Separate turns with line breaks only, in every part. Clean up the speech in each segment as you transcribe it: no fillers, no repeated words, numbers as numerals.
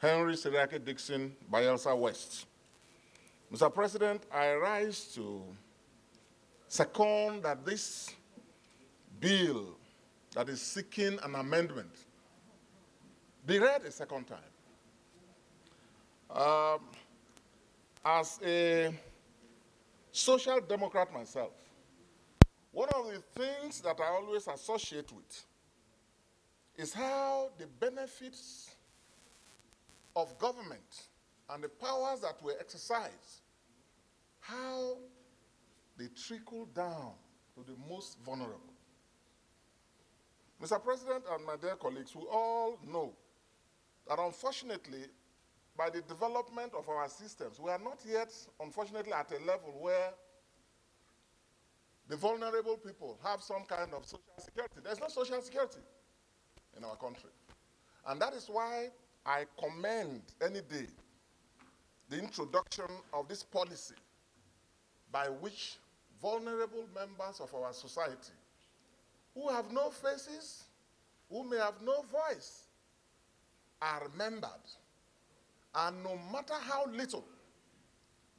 HSDickson, Bayelsa West. Mr. President, I rise to second that this bill that is seeking an amendment be read a second time. As a social democrat myself, one of the things that I always associate with is how the benefits of government and the powers that we exercise, how they trickle down to the most vulnerable. Mr. President and my dear colleagues, we all know that unfortunately, by the development of our systems, we are not yet, unfortunately, at a level where the vulnerable people have some kind of social security. There's no social security in our country. And that is why I commend any day the introduction of this policy by which vulnerable members of our society who have no faces, who may have no voice, are remembered. And no matter how little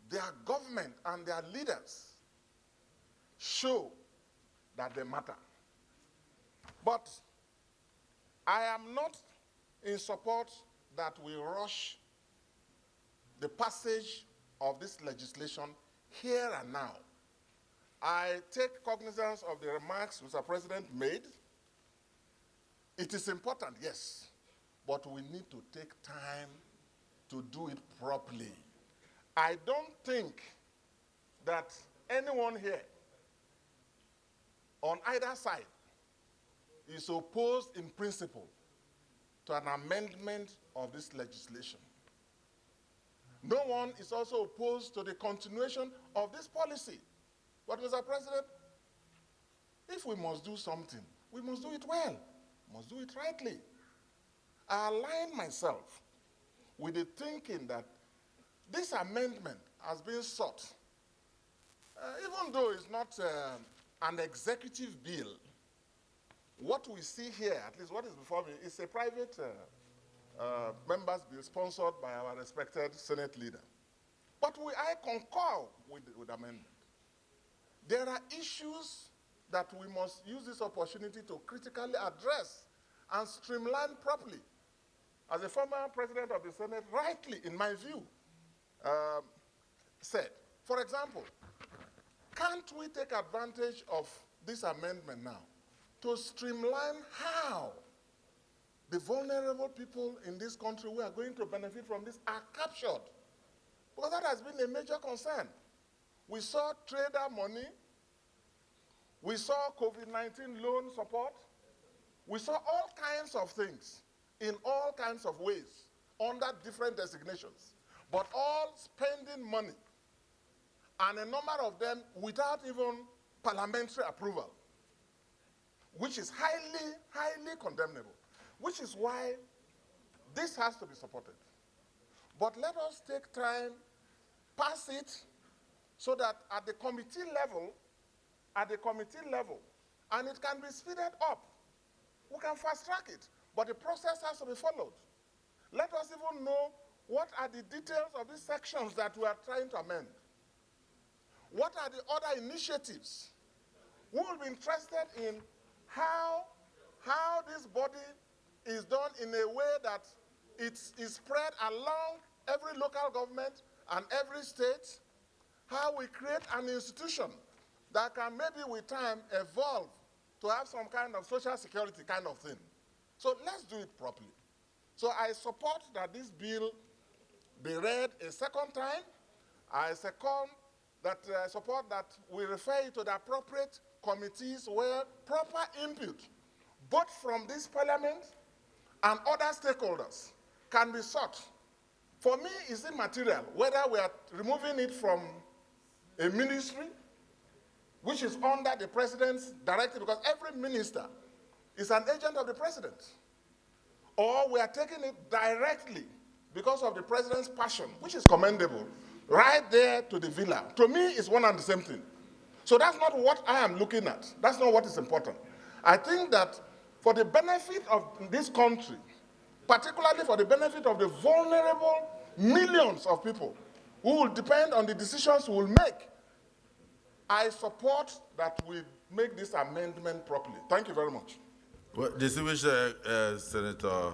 their government and their leaders show that they matter. But I am not in support that we rush the passage of this legislation here and now. I take cognizance of the remarks Mr. President made. It is important, yes, but we need to take time to do it properly. I don't think that anyone here on either side is opposed in principle to an amendment of this legislation. No one is also opposed to the continuation of this policy. But Mr. President, if we must do something, we must do it well, must do it rightly. I align myself with the thinking that this amendment has been sought, even though it's not an executive bill. What we see here, at least what is before me, is a private members bill sponsored by our respected Senate leader. But I concur with the amendment. There are issues that we must use this opportunity to critically address and streamline properly. As a former president of the Senate, rightly, in my view, said, for example, can't we take advantage of this amendment now to streamline how the vulnerable people in this country who are going to benefit from this are captured? Because that has been a major concern. We saw trader money. We saw COVID-19 loan support. We saw all kinds of things in all kinds of ways under different designations, but all spending money, and a number of them without even parliamentary approval, which is highly, highly condemnable, which is why this has to be supported. But let us take time, pass it, so that at the committee level, and it can be speeded up. We can fast track it, but the process has to be followed. Let us even know what are the details of these sections that we are trying to amend. What are the other initiatives? We will be interested in how this body is done in a way that it is spread along every local government and every state, how we create an institution that can maybe with time evolve to have some kind of social security kind of thing. So let's do it properly. So I support that this bill be read a second time. I support that we refer it to the appropriate committees where proper input, both from this parliament and other stakeholders, can be sought. For me, it's immaterial whether we are removing it from a ministry, which is under the president's directive, because every minister is an agent of the president, or we are taking it directly because of the president's passion, which is commendable, right there to the villa. To me, it's one and the same thing. So that's not what I am looking at. That's not what is important. I think that for the benefit of this country, particularly for the benefit of the vulnerable millions of people who will depend on the decisions we will make. I support that we make this amendment properly. Thank you very much.
Well, distinguished Senator